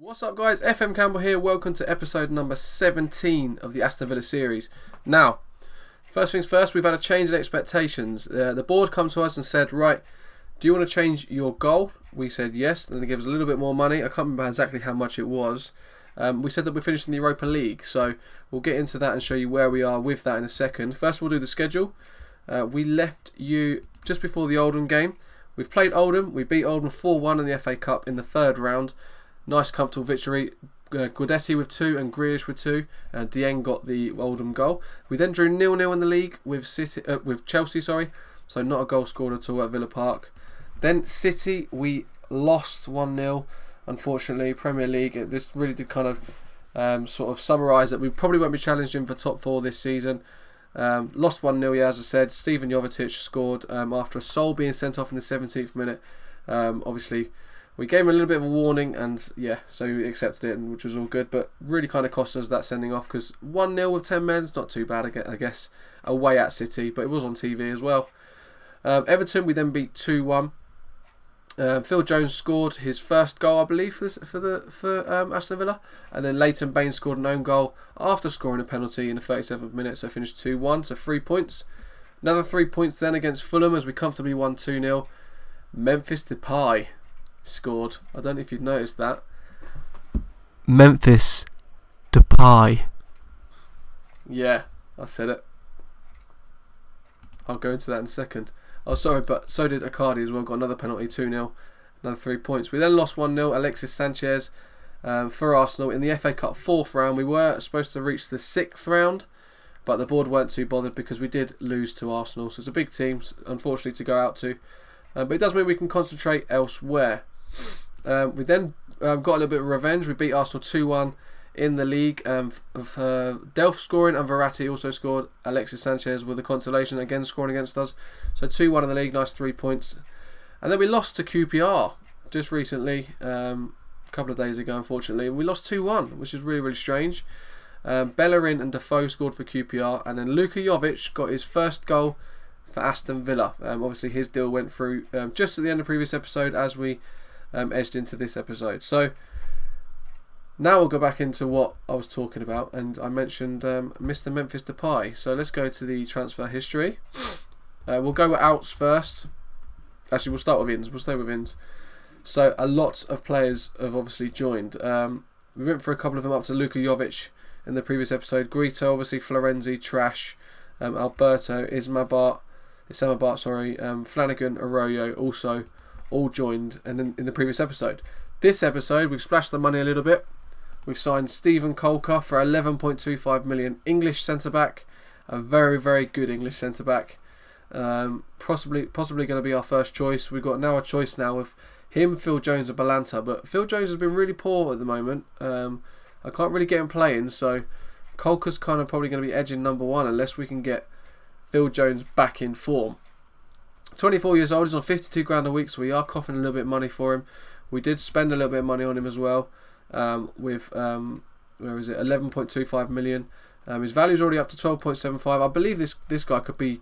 What's up guys, FM Campbell here, welcome to episode number 17 of the Aston Villa series. Now, first things first, we've had a change in expectations. The board come to us and said, right, do you want to change your goal? We said yes, and they gave us a little bit more money. I can't remember exactly how much it was. We said that we're finishing the Europa League, so we'll get into that and show you where we are with that in a second. First we'll do the schedule. We left you just before the Oldham game. We've played Oldham, we beat Oldham 4-1 in the FA Cup in the third round. Nice comfortable victory. Guidetti with 2 and Grealish with 2. Dieng got the Oldham goal. We then drew 0-0 in the league with Chelsea, so not a goal scored at all at Villa Park. Then City, we lost 1-0. Unfortunately, Premier League. This really did kind of sort of summarise that we probably won't be challenging for top 4 this season. Lost 1-0, yeah, as I said. Steven Jovetic scored after a Sol being sent off in the 17th minute. Obviously, we gave him a little bit of a warning, and yeah, so he accepted it, which was all good, but really kind of cost us that sending off, because 1-0 with 10 men is not too bad, I guess, away at City, but it was on TV as well. Everton, we then beat 2-1. Phil Jones scored his first goal, I believe, for Aston Villa, and then Leighton Baines scored an own goal after scoring a penalty in the 37th minute, so finished 2-1, so 3 points. Another 3 points then against Fulham as we comfortably won 2-0. Memphis Depay scored. I don't know if you've noticed that. Memphis Depay. Yeah, I said it. I'll go into that in a second. Oh, sorry, but so did Icardi as well. Got another penalty, 2-0. Another 3 points. We then lost 1-0. Alexis Sanchez for Arsenal in the FA Cup 4th round. We were supposed to reach the 6th round, but the board weren't too bothered because we did lose to Arsenal. So it's a big team, unfortunately, to go out to. But it does mean we can concentrate elsewhere. We then got a little bit of revenge. We beat Arsenal 2-1 in the league. Delph scoring and Verratti also scored. Alexis Sanchez with the consolation again scoring against us. So 2-1 in the league, nice 3 points. And then we lost to QPR just recently, a couple of days ago unfortunately. We lost 2-1, which is really, really strange. Bellerin and Defoe scored for QPR, and then Luka Jovic got his first goal for Aston Villa. Obviously his deal went through just at the end of the previous episode as we edged into this episode. So now we'll go back into what I was talking about, and I mentioned Mr. Memphis Depay. So let's go to the transfer history. We'll go with outs first. Actually, we'll start with ins. We'll stay with ins. So a lot of players have obviously joined. We went for a couple of them up to Luka Jovic in the previous episode. Guito, obviously Florenzi, Trash, Alberto, Isamabat, Flanagan, Arroyo also all joined, and in the previous episode. This episode we've splashed the money a little bit. We've signed Stephen Colker for 11.25 million, English centre back, a very, very good English centre back. Possibly going to be our first choice. We've got now a choice now of him, Phil Jones, and Balanta, but Phil Jones has been really poor at the moment. I can't really get him playing, so Colker's kind of probably going to be edging number 1 unless we can get Phil Jones back in form. 24 years old, he's on 52 grand a week, so we are coughing a little bit of money for him. We did spend a little bit of money on him as well, with 11.25 million. His value's already up to 12.75. I believe this guy could be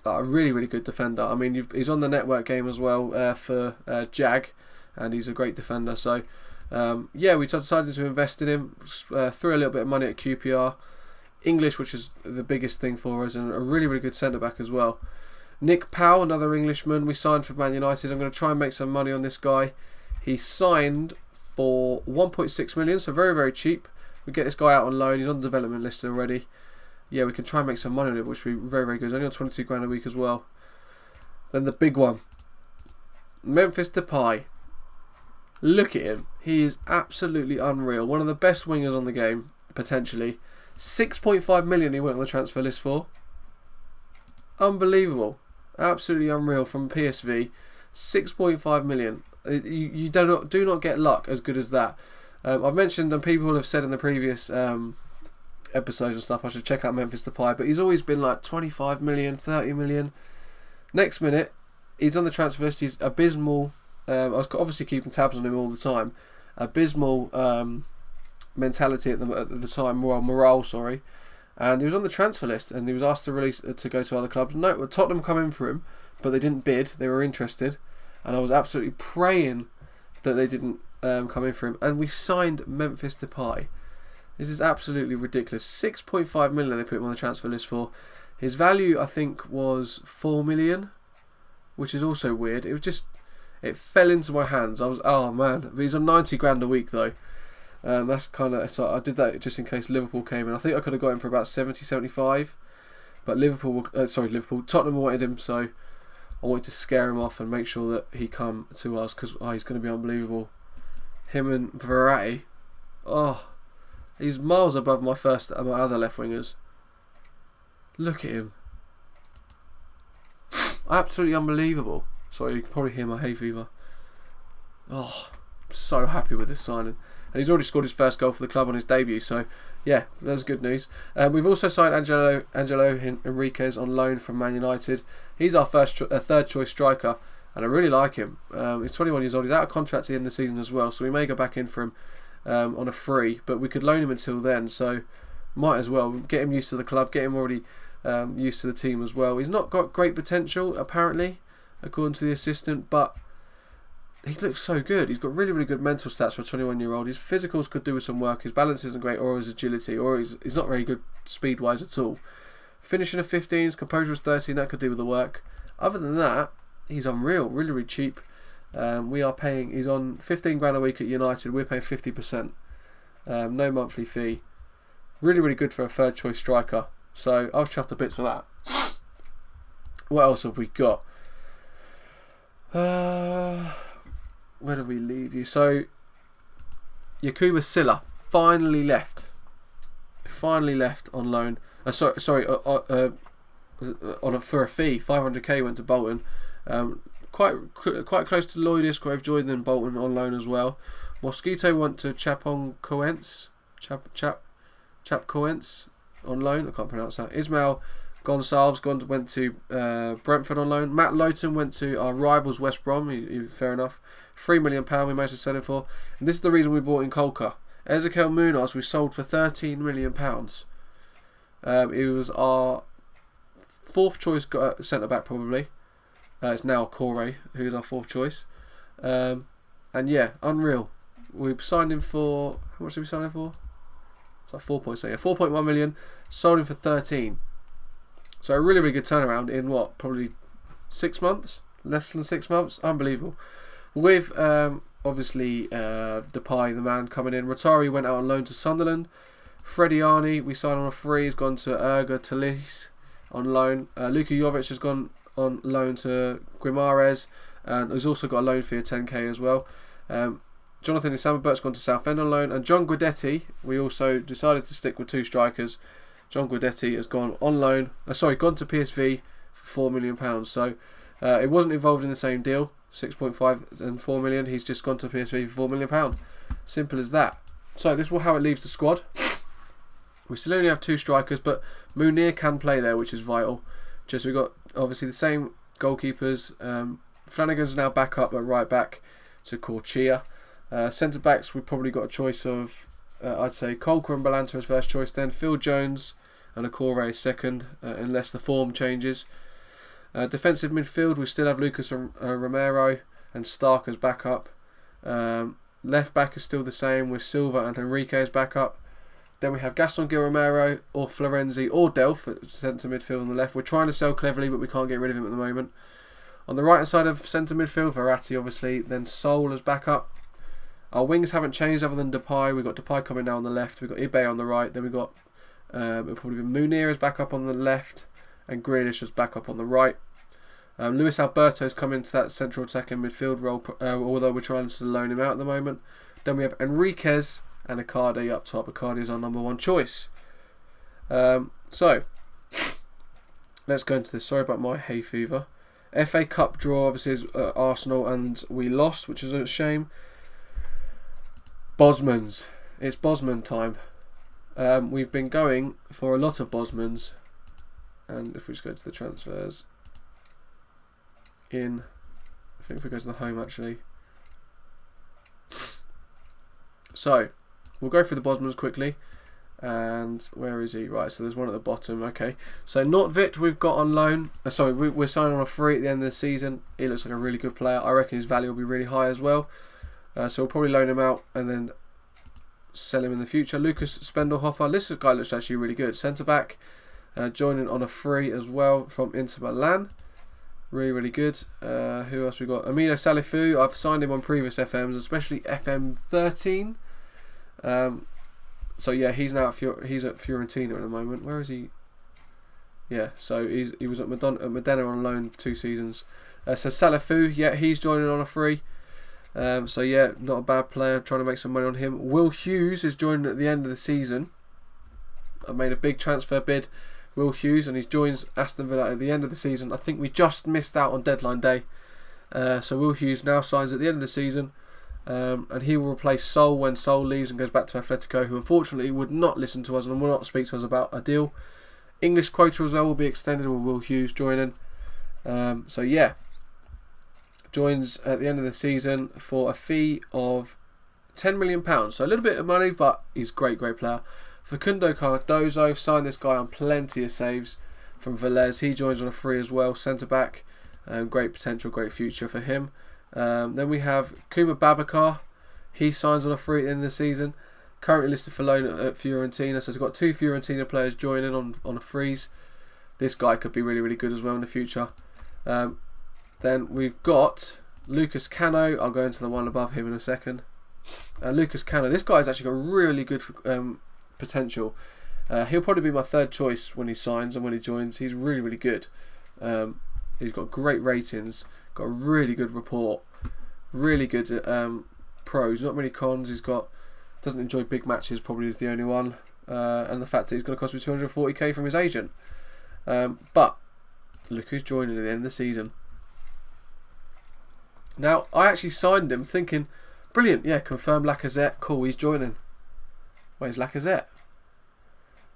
a really, really good defender. I mean, he's on the network game as well for Jag, and he's a great defender. So yeah, we decided to invest in him, threw a little bit of money at QPR. English, which is the biggest thing for us, and a really, really good centre back as well. Nick Powell, another Englishman, we signed for Man United. I'm going to try and make some money on this guy. He signed for 1.6 million, so very, very cheap. We get this guy out on loan. He's on the development list already. Yeah, we can try and make some money on it, which would be very, very good. He's only on 22 grand a week as well. Then the big one, Memphis Depay. Look at him. He is absolutely unreal. One of the best wingers on the game, potentially. 6.5 million he went on the transfer list for. Unbelievable. Absolutely unreal from PSV. 6.5 million. You do not get luck as good as that. I've mentioned, and people have said in the previous episodes and stuff, I should check out Memphis Depay, but he's always been like 25 million, 30 million. Next minute, he's on the transfer list. He's abysmal. I was obviously keeping tabs on him all the time. Abysmal mentality at the time, morale, sorry. And he was on the transfer list, and he was asked to go to other clubs. No, Tottenham come in for him, but they didn't bid. They were interested, and I was absolutely praying that they didn't coming for him, and we signed Memphis Depay. This is absolutely ridiculous. 6.5 million they put him on the transfer list for. His value, I think, was 4 million, which is also weird. It fell into my hands. Oh man, but he's on 90 grand a week though. That's kind of, so I did that just in case Liverpool came in. I think I could have got him for about 70, 75, but Tottenham wanted him, so I wanted to scare him off and make sure that he come to us because he's going to be unbelievable. Him and Verratti, he's miles above my other left wingers. Look at him, absolutely unbelievable. Sorry, you can probably hear my hay fever. Oh, I'm so happy with this signing. And he's already scored his first goal for the club on his debut, so yeah, that was good news. We've also signed Angelo Henriquez on loan from Man United. He's our third choice striker, and I really like him. He's 21 years old. He's out of contract at the end of the season as well, so we may go back in for him on a free, but we could loan him until then, so might as well get him used to the club, get him already used to the team as well. He's not got great potential, apparently, according to the assistant, but he looks so good. He's got really, really good mental stats for a 21-year-old. His physicals could do with some work. His balance isn't great, or his agility, or he's not very good speed-wise at all. Finishing a 15, his composure was 13. That could do with the work. Other than that, he's unreal. Really, really cheap. We are paying. He's on 15 grand a week at United. We're paying 50%. No monthly fee. Really, really good for a third choice striker. So I was chuffed to bits for that. What else have we got? Where do we leave you? So, Yakuba Silla finally left on loan. For a fee. 500k went to Bolton. Quite close to Lloyd Isgrave, joined in Bolton on loan as well. Mosquito went to Chapecoense on loan. I can't pronounce that. Ismail Gonçalves went to Brentford on loan. Matt Lowton went to our rivals West Brom. Fair enough. £3 million we managed to sell him for. And this is the reason we bought in Colker. Ezequiel Munoz we sold for £13 million. He was our fourth choice centre back probably. It's now Corey who's our fourth choice. And yeah, unreal. We signed him for, how much did we sign him for? It's like 4.1 million. Sold him for 13. So a really, really good turnaround in what? Probably 6 months? Less than 6 months? Unbelievable. With obviously Depay, the man, coming in. Rotari went out on loan to Sunderland. Freddie Arnie, we signed on a free. He's gone to Erga Tallis on loan. Luka Jovic has gone on loan to Guimarães. And he's also got a loan fee of 10k as well. Jonathan Isamabert's gone to Southend on loan. And John Guidetti, we also decided to stick with two strikers. John Guidetti has gone on loan. Gone to PSV for £4 million. So it wasn't involved in the same deal. 6.5 and 4 million. He's just gone to PSV for £4 million. Simple as that. So this is how it leaves the squad. We still only have two strikers, but Munir can play there, which is vital. Just we've got obviously the same goalkeepers. Flanagan's now back up at right back to Corchia. Centre backs, we've probably got a choice of I'd say Colker and Balanta as first choice, then Phil Jones and Akore second, unless the form changes. Defensive midfield, we still have Lucas Romero and Stark as backup. Left back is still the same with Silva and Henrique as backup. Then we have Gaston Gil Romero or Florenzi or Delph at centre midfield on the left. We're trying to sell Cleverly, but we can't get rid of him at the moment. On the right hand side of centre midfield, Verratti obviously, then Sol as backup. Our wings haven't changed other than Depay. We've got Depay coming down on the left. We've got Ibe on the right. Then we've got it'll probably be Munir as backup on the left and Grealish as backup on the right. Luis Alberto's come into that central attacking midfield role, although we're trying to loan him out at the moment. Then we have Enriquez and Icardi up top. Icardi is our number one choice. So, let's go into this. Sorry about my hay fever. FA Cup draw obviously is Arsenal and we lost, which is a shame. BOSMANS. It's Bosman time. We've been going for a lot of Bosmans. And if we just go to the transfers. I think if we go to the home actually. So, we'll go through the Bosmans quickly. And where is he? Right, so there's one at the bottom. Okay, so Notvit we've got on loan. We're signing on a free at the end of the season. He looks like a really good player. I reckon his value will be really high as well. So we'll probably loan him out and then sell him in the future. Lucas Spendelhofer, this guy looks actually really good. Centre back, joining on a free as well from Inter Milan. Really good. Who else we got? Amino Salifu. I've signed him on previous FMs, especially FM 13. So yeah, he's now at Fiorentina at the moment. Where is he? Yeah, so he was at Modena on loan for 2 seasons. So Salifu, yeah, he's joining on a free. So yeah, not a bad player. I'm trying to make some money on him. Will Hughes is joining at the end of the season. I made a big transfer bid. Will Hughes, and he joins Aston Villa at the end of the season. I think we just missed out on deadline day. So Will Hughes now signs at the end of the season. And he will replace Sol when Sol leaves and goes back to Atletico, who unfortunately would not listen to us and will not speak to us about a deal. English quota as well will be extended with Will Hughes joining. So yeah, joins at the end of the season for a fee of £10 million. So a little bit of money, but he's a great player. Facundo Cardozo, signed this guy on plenty of saves from Velez. He joins on a free as well, centre back. Great potential, great future for him. Then we have Kuma Babacar. He signs on a free at the end of the season. Currently listed for loan at Fiorentina. So he's got 2 Fiorentina players joining on a freeze. This guy could be really good as well in the future. Then we've got Lucas Cano. I'll go into the one above him in a second. Lucas Cano. This guy's actually got really good potential. He'll probably be my 3rd choice when he signs and when he joins. He's really good. He's got great ratings. Got a really good report. Really good pros. Not many cons. Doesn't enjoy big matches. Probably is the only one. And the fact that he's going to cost me 240k from his agent. But look who's joining at the end of the season. Now, I actually signed him thinking, brilliant, yeah, confirm Lacazette, cool, he's joining. Where's Lacazette?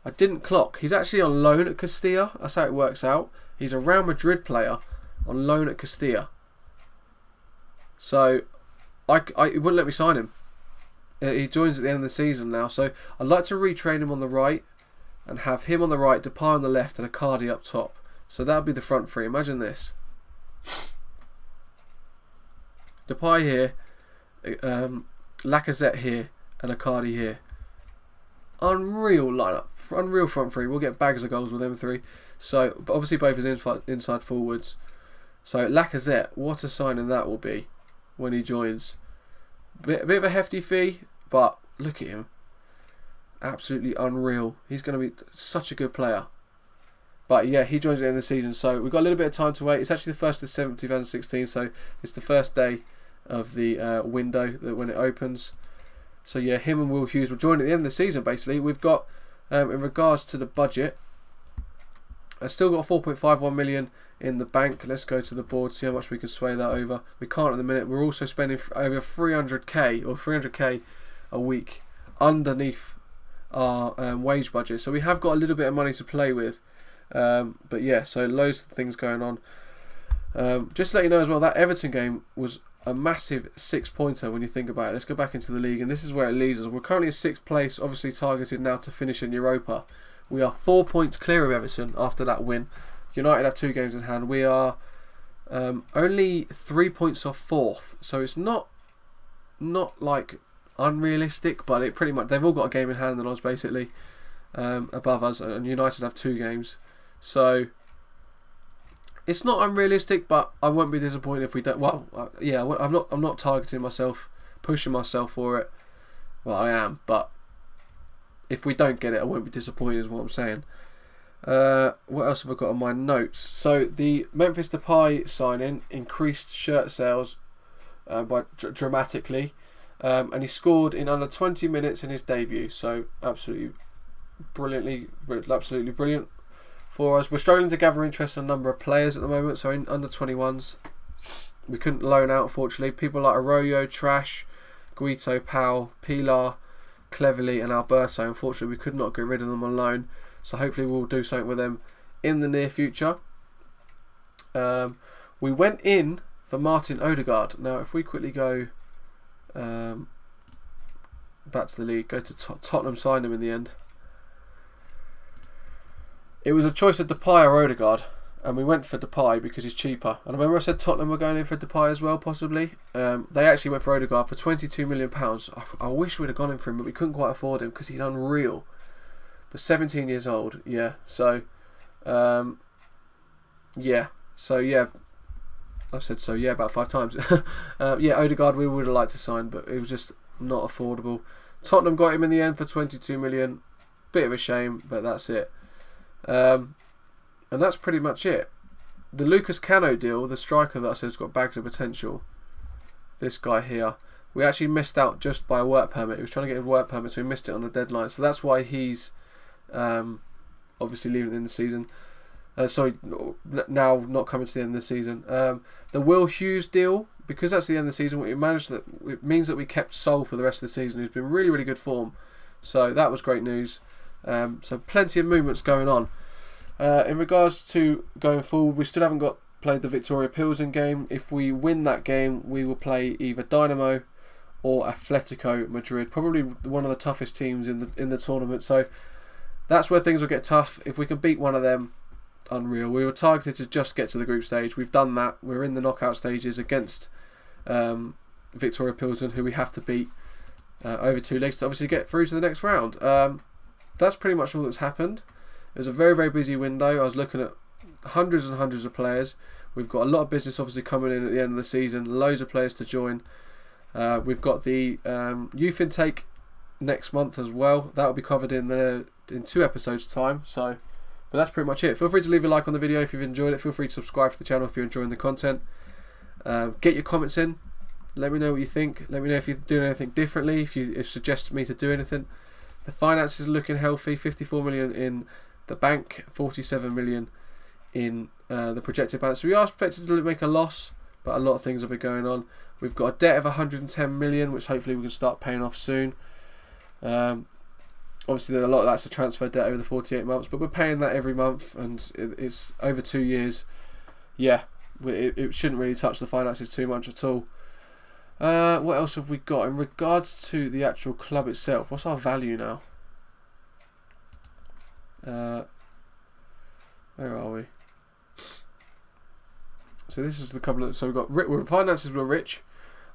I didn't clock. He's actually on loan at Castilla. That's how it works out. He's a Real Madrid player on loan at Castilla. So, it wouldn't let me sign him. He joins at the end of the season now. So, I'd like to retrain him on the right and have him on the right, Depay on the left and Icardi up top. So, that would be the front three. Imagine this. Depay here, Lacazette here, and Icardi here. Unreal lineup, unreal front three. We'll get bags of goals with them 3. So, but obviously both is inside forwards. So Lacazette, what a signing that will be when he joins. A bit of a hefty fee, but look at him, absolutely unreal. He's going to be such a good player. But yeah, he joins at the end of the season. So we've got a little bit of time to wait. It's actually the 1st of 7th, 2016. So it's the first day of the window that when it opens. So yeah, him and Will Hughes will join at the end of the season. Basically, we've got in regards to the budget, I still got 4.51 million in the bank. Let's go to the board, see how much we can sway that over. We can't at the minute. We're also spending over 300k or 300k a week underneath our wage budget. So we have got a little bit of money to play with. But yeah, so loads of things going on. Just to let you know as well, that Everton game was a massive 6-pointer when you think about it. Let's go back into the league, and this is where it leaves us. We're currently in 6th place, obviously targeted now to finish in Europa. We are 4 points clear of Everton after that win. United have 2 games in hand. We are only 3 points off 4th, so it's not like unrealistic, but it pretty much, they've all got a game in hand than us basically, above us, and United have 2 games. So it's not unrealistic, but I won't be disappointed if we don't. Well, yeah, I'm not targeting myself, pushing myself for it. Well, I am, but if we don't get it, I won't be disappointed, is what I'm saying. What else have I got on my notes? So the Memphis Depay signing increased shirt sales by dramatically, and he scored in under 20 minutes in his debut. So absolutely brilliant for us. We're struggling to gather interest in a number of players at the moment. So in under 21s, we couldn't loan out, unfortunately. People like Arroyo, Trash, Guito, Powell, Pilar, Cleverly and Alberto. Unfortunately, we could not get rid of them on loan. So hopefully we'll do something with them in the near future. We went in for Martin Odegaard. Now, if we quickly go back to the league, go to Tottenham, signed him in the end. It was a choice of Depay or Odegaard. and we went for Depay because he's cheaper. And I remember I said Tottenham were going in for Depay as well, possibly. They actually went for Odegaard for £22 million. I wish we'd have gone in for him, but we couldn't quite afford him because he's unreal. But 17 years old, yeah. So, yeah. So, yeah. I've said so, yeah, about 5 times. Yeah, Odegaard we would have liked to sign, but it was just not affordable. Tottenham got him in the end for 22 million. Bit of a shame, but that's it. And that's pretty much it. The Lucas Cano deal, the striker that I said has got bags of potential, this guy here, we actually missed out just by a work permit. He was trying to get a work permit, so we missed it on the deadline. So that's why he's obviously leaving in the season. Sorry, now not coming to the end of the season. The Will Hughes deal, because that's the end of the season, it means that we kept Sol for the rest of the season, who's been really, really good form. So that was great news. So plenty of movements going on. In regards to going forward, we still haven't played the Victoria Pilsen game. If we win that game, we will play either Dynamo or Atletico Madrid. Probably one of the toughest teams in the tournament. So that's where things will get tough. If we can beat one of them, unreal. We were targeted to just get to the group stage. We've done that. We're in the knockout stages against Victoria Pilsen, who we have to beat over 2 legs to obviously get through to the next round. That's pretty much all that's happened. It was a very, very busy window. I was looking at hundreds and hundreds of players. We've got a lot of business obviously coming in at the end of the season. Loads of players to join. We've got the youth intake next month as well. That will be covered in 2 episodes time. So, but that's pretty much it. Feel free to leave a like on the video if you've enjoyed it. Feel free to subscribe to the channel if you're enjoying the content. Get your comments in. Let me know what you think. Let me know if you're doing anything differently. If you suggest me to do anything. The finances are looking healthy. 54 million in the bank, 47 million in the projected balance. So we are expected to make a loss, but a lot of things will be going on. We've got a debt of 110 million, which hopefully we can start paying off soon. Obviously, a lot of that's a transfer debt over the 48 months, but we're paying that every month, and it's over 2 years. Yeah, it shouldn't really touch the finances too much at all. What else have we got in regards to the actual club itself? What's our value now? Where are we? So this is the couple of. So we've got finances were rich.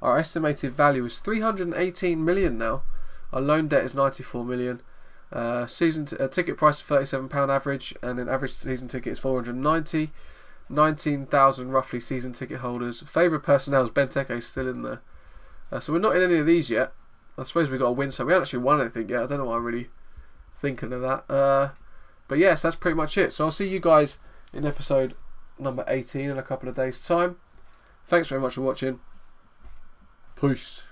Our estimated value is 318 million now. Our loan debt is 94 million. Season ticket price is £37 average, and an average season ticket is 490. 19,000 roughly season ticket holders. Favourite personnel is Benteke still in there. So we're not in any of these yet. I suppose we've got to win some. We haven't actually won anything yet. I don't know why I'm really thinking of that. But yes, that's pretty much it. So I'll see you guys in episode number 18 in a couple of days' time. Thanks very much for watching. Peace.